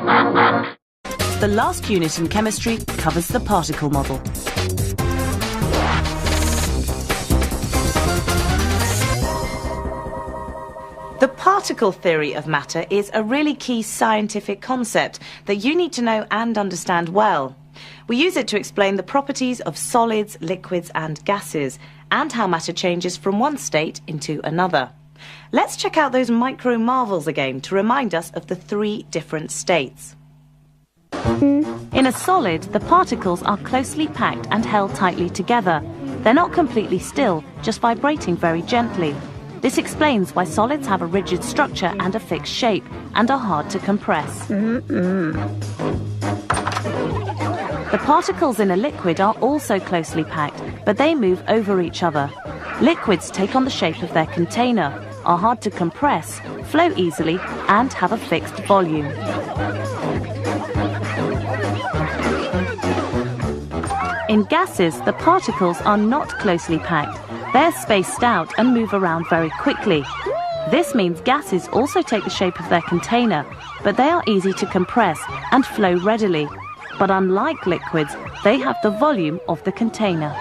The last unit in chemistry covers the particle model. The particle theory of matter is a really key scientific concept that you need to know and understand well. We use it to explain the properties of solids, liquids and gases, and how matter changes from one state into another. Let's check out those micro marvels again to remind us of the three different states. In a solid, the particles are closely packed and held tightly together. They're not completely still, just vibrating very gently. This explains why solids have a rigid structure and a fixed shape, and are hard to compress. The particles in a liquid are also closely packed, but they move over each other. Liquids take on the shape of their container, are hard to compress, flow easily, and have a fixed volume. In gases, the particles are not closely packed. They're spaced out and move around very quickly. This means gases also take the shape of their container, but they are easy to compress and flow readily. But unlike liquids, they have the volume of the container.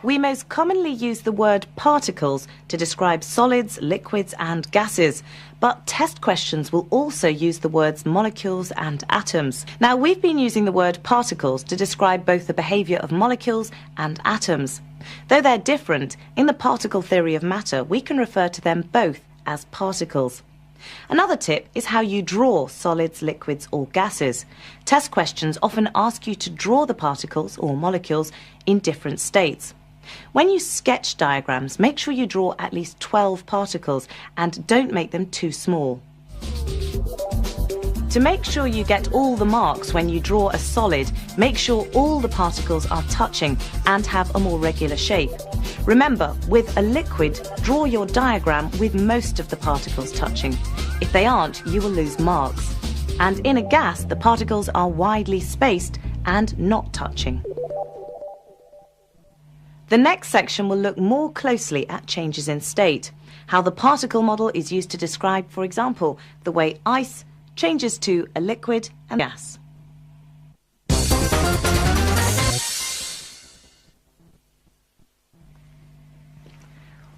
We most commonly use the word particles to describe solids, liquids and gases, but test questions will also use the words molecules and atoms. Now, we've been using the word particles to describe both the behaviour of molecules and atoms. Though they're different, in the particle theory of matter, we can refer to them both as particles. Another tip is how you draw solids, liquids or gases. Test questions often ask you to draw the particles or molecules in different states. When you sketch diagrams, make sure you draw at least 12 particles and don't make them too small. To make sure you get all the marks when you draw a solid, make sure all the particles are touching and have a more regular shape. Remember, with a liquid, draw your diagram with most of the particles touching. If they aren't, you will lose marks. And in a gas, the particles are widely spaced and not touching. The next section will look more closely at changes in state, how the particle model is used to describe, for example, the way ice changes to a liquid and gas.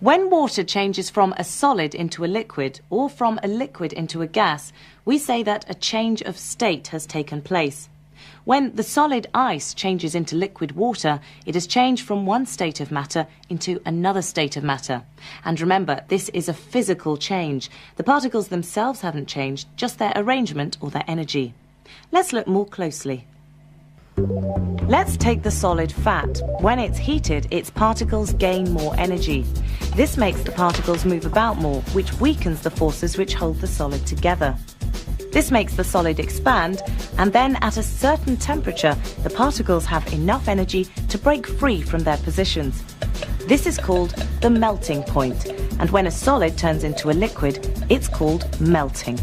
When water changes from a solid into a liquid or from a liquid into a gas, we say that a change of state has taken place. When the solid ice changes into liquid water, it has changed from one state of matter into another state of matter. And remember, this is a physical change. The particles themselves haven't changed, just their arrangement or their energy. Let's look more closely. Let's take the solid fat. When it's heated, its particles gain more energy. This makes the particles move about more, which weakens the forces which hold the solid together. This makes the solid expand, and then at a certain temperature, the particles have enough energy to break free from their positions. This is called the melting point, and when a solid turns into a liquid, it's called melting.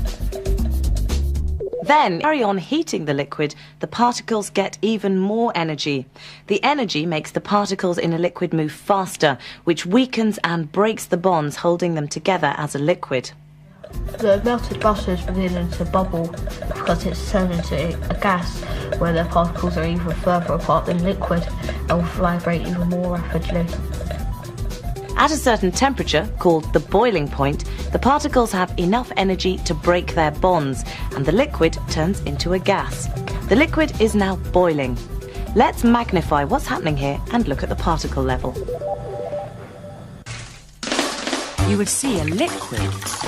Then, carry on heating the liquid, the particles get even more energy. The energy makes the particles in a liquid move faster, which weakens and breaks the bonds holding them together as a liquid. The melted butter is beginning into a bubble because it's turned into a gas where the particles are even further apart than liquid and will vibrate even more rapidly. At a certain temperature, called the boiling point, the particles have enough energy to break their bonds, and the liquid turns into a gas. The liquid is now boiling. Let's magnify what's happening here and look at the particle level. You would see a liquid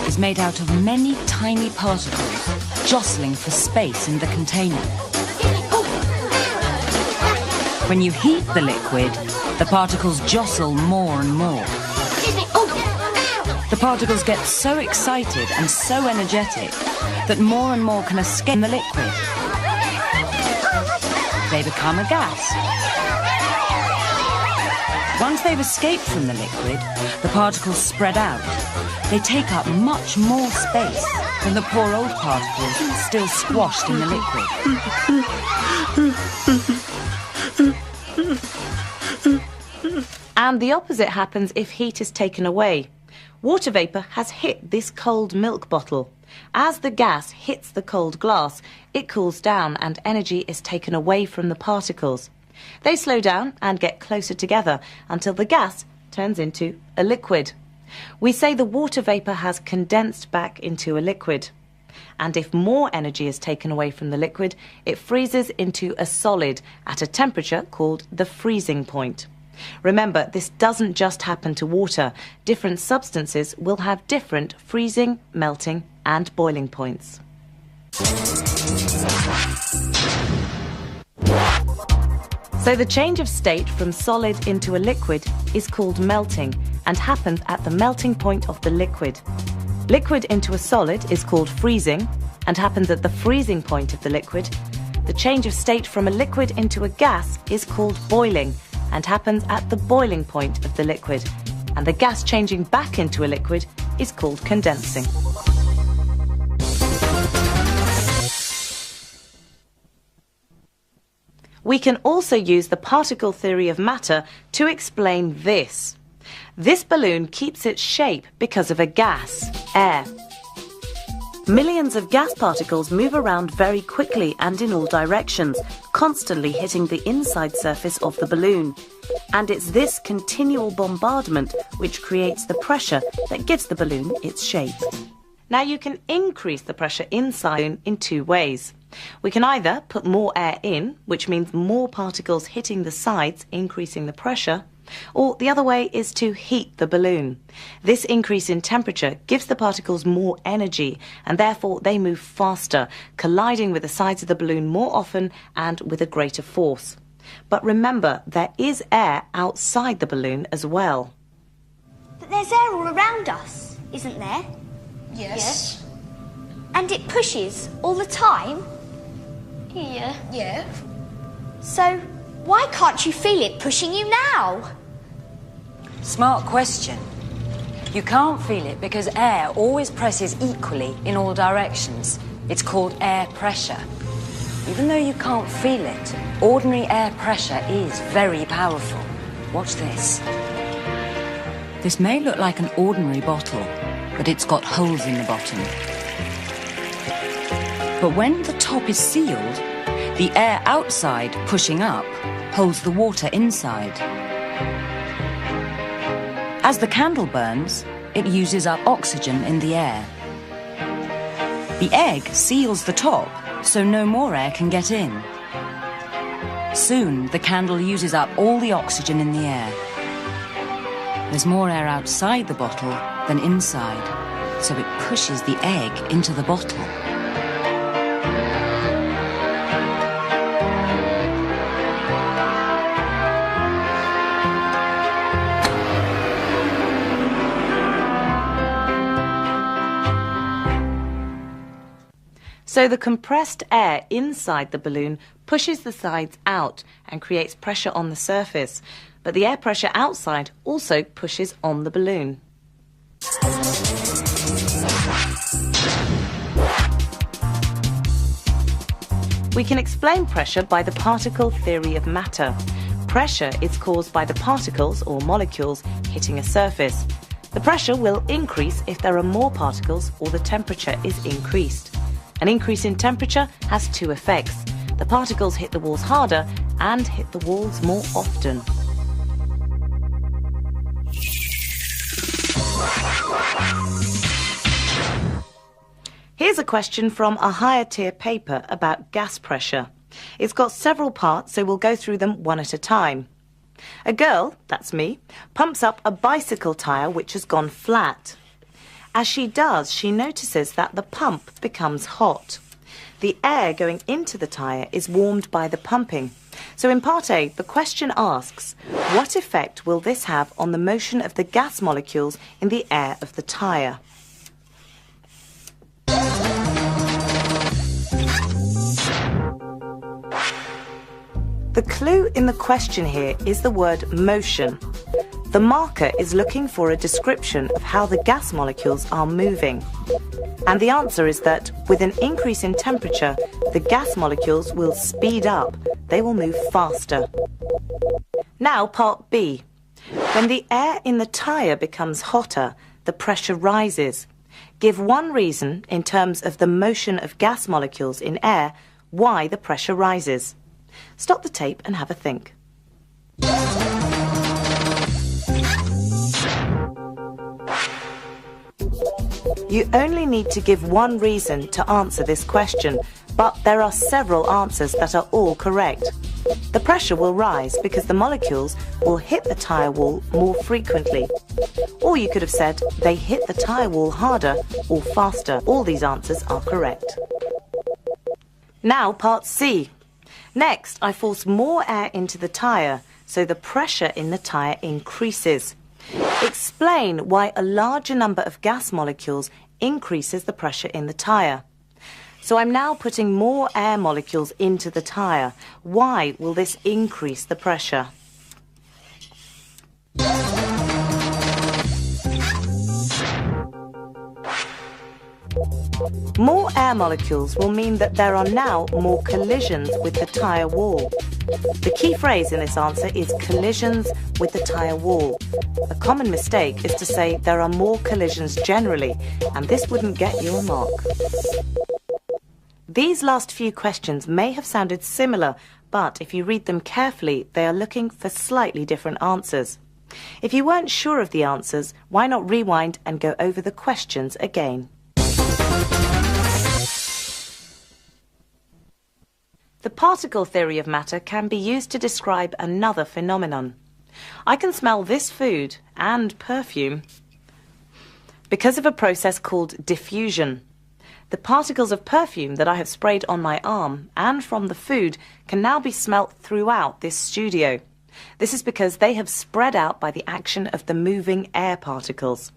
is made out of many tiny particles jostling for space in the container. When you heat the liquid, the particles jostle more and more. The particles get so excited and so energetic that more and more can escape the liquid. They become a gas. Once they've escaped from the liquid, the particles spread out. They take up much more space than the poor old particles still squashed in the liquid. And the opposite happens if heat is taken away. Water vapour has hit this cold milk bottle. As the gas hits the cold glass, it cools down and energy is taken away from the particles. They slow down and get closer together until the gas turns into a liquid. We say the water vapour has condensed back into a liquid. And if more energy is taken away from the liquid, it freezes into a solid at a temperature called the freezing point. Remember, this doesn't just happen to water. Different substances will have different freezing, melting and boiling points. So the change of state from solid into a liquid is called melting and happens at the melting point of the liquid. Liquid into a solid is called freezing and happens at the freezing point of the liquid. The change of state from a liquid into a gas is called boiling and happens at the boiling point of the liquid. And the gas changing back into a liquid is called condensing. We can also use the particle theory of matter to explain this. This balloon keeps its shape because of a gas, air. Millions of gas particles move around very quickly and in all directions, constantly hitting the inside surface of the balloon. And it's this continual bombardment which creates the pressure that gives the balloon its shape. Now you can increase the pressure inside in two ways. We can either put more air in, which means more particles hitting the sides, increasing the pressure, or the other way is to heat the balloon. This increase in temperature gives the particles more energy and therefore they move faster, colliding with the sides of the balloon more often and with a greater force. But remember, there is air outside the balloon as well. But there's air all around us, isn't there? Yes. And it pushes all the time? Yeah. Yeah. So why can't you feel it pushing you now? Smart question. You can't feel it because air always presses equally in all directions. It's called air pressure. Even though you can't feel it, ordinary air pressure is very powerful. Watch this. This may look like an ordinary bottle, but it's got holes in the bottom. But when the top is sealed, the air outside pushing up holds the water inside. As the candle burns, it uses up oxygen in the air. The egg seals the top, so no more air can get in. Soon, the candle uses up all the oxygen in the air. There's more air outside the bottle than inside, so it pushes the egg into the bottle. So the compressed air inside the balloon pushes the sides out and creates pressure on the surface, but the air pressure outside also pushes on the balloon. We can explain pressure by the particle theory of matter. Pressure is caused by the particles or molecules hitting a surface. The pressure will increase if there are more particles or the temperature is increased. An increase in temperature has two effects. The particles hit the walls harder and hit the walls more often. Here's a question from a higher tier paper about gas pressure. It's got several parts, so we'll go through them one at a time. A girl, that's me, pumps up a bicycle tyre which has gone flat. As she does, she notices that the pump becomes hot. The air going into the tyre is warmed by the pumping. So in part A, the question asks, what effect will this have on the motion of the gas molecules in the air of the tyre? The clue in the question here is the word motion. The marker is looking for a description of how the gas molecules are moving. And the answer is that with an increase in temperature, the gas molecules will speed up. They will move faster. Now part B. When the air in the tyre becomes hotter, the pressure rises. Give one reason in terms of the motion of gas molecules in air why the pressure rises. Stop the tape and have a think. You only need to give one reason to answer this question, but there are several answers that are all correct. The pressure will rise because the molecules will hit the tyre wall more frequently. Or you could have said they hit the tyre wall harder or faster. All these answers are correct. Now part C. Next, I force more air into the tyre, so the pressure in the tyre increases. Explain why a larger number of gas molecules increases the pressure in the tyre. So I'm now putting more air molecules into the tyre. Why will this increase the pressure? More air molecules will mean that there are now more collisions with the tyre wall. The key phrase in this answer is collisions with the tyre wall. A common mistake is to say there are more collisions generally, and this wouldn't get you a mark. These last few questions may have sounded similar, but if you read them carefully, they are looking for slightly different answers. If you weren't sure of the answers, why not rewind and go over the questions again? The particle theory of matter can be used to describe another phenomenon. I can smell this food and perfume because of a process called diffusion. The particles of perfume that I have sprayed on my arm and from the food can now be smelt throughout this studio. This is because they have spread out by the action of the moving air particles.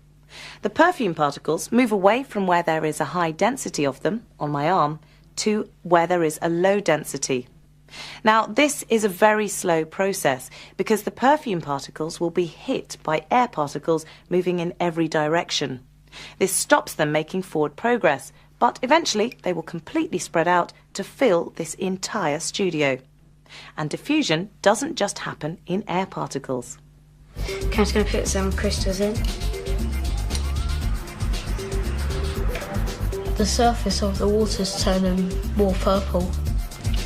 The perfume particles move away from where there is a high density of them on my arm to where there is a low density. Now, this is a very slow process because the perfume particles will be hit by air particles moving in every direction. This stops them making forward progress, but eventually they will completely spread out to fill this entire studio. And diffusion doesn't just happen in air particles. I'm just going to put some crystals in. The surface of the water's turning more purple,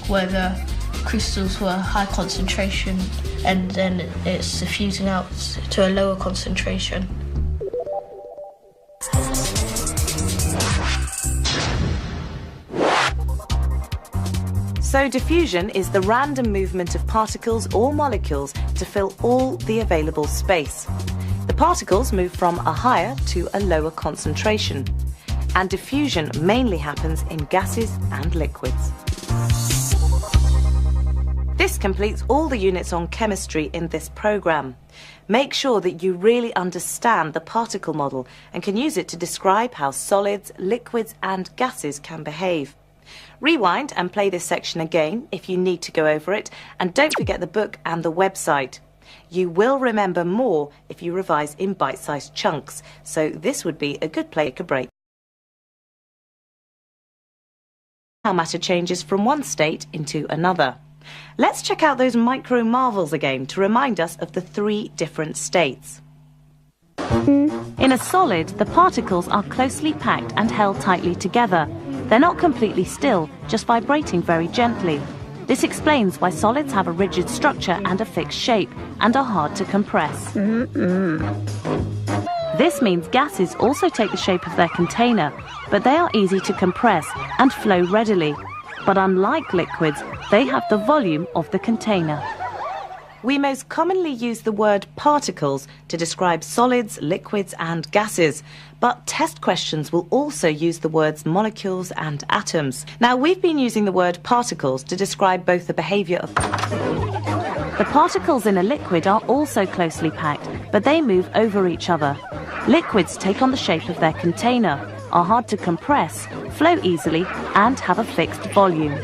where the crystals were high concentration, and then it's diffusing out to a lower concentration. So diffusion is the random movement of particles or molecules to fill all the available space. The particles move from a higher to a lower concentration. And diffusion mainly happens in gases and liquids. This completes all the units on chemistry in this programme. Make sure that you really understand the particle model and can use it to describe how solids, liquids and gases can behave. Rewind and play this section again if you need to go over it, and don't forget the book and the website. You will remember more if you revise in bite-sized chunks, so this would be a good place to break. How matter changes from one state into another. Let's check out those micro marvels again to remind us of the 3 different states. In a solid, the particles are closely packed and held tightly together. They're not completely still, just vibrating very gently. This explains why solids have a rigid structure and a fixed shape and are hard to compress. This means gases also take the shape of their container, but they are easy to compress and flow readily. But unlike liquids, they have the volume of the container. We most commonly use the word particles to describe solids, liquids and gases, but test questions will also use the words molecules and atoms. Now, we've been using the word particles to describe both the behaviour of... The particles in a liquid are also closely packed, but they move over each other. Liquids take on the shape of their container, are hard to compress, flow easily and have a fixed volume.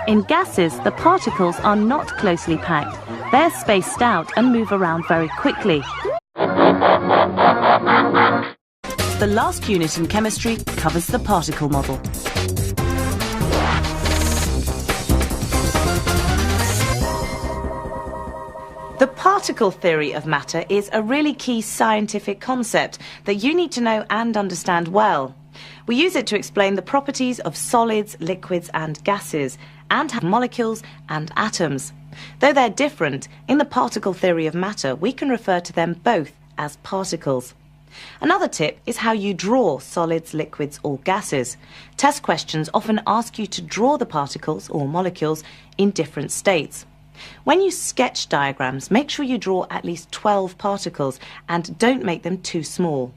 In gases, the particles are not closely packed. They're spaced out and move around very quickly. The last unit in chemistry covers the particle model. The particle theory of matter is a really key scientific concept that you need to know and understand well. We use it to explain the properties of solids, liquids and gases, and have molecules and atoms. Though they're different, in the particle theory of matter, we can refer to them both as particles. Another tip is how you draw solids, liquids or gases. Test questions often ask you to draw the particles or molecules in different states. When you sketch diagrams, make sure you draw at least 12 particles and don't make them too small.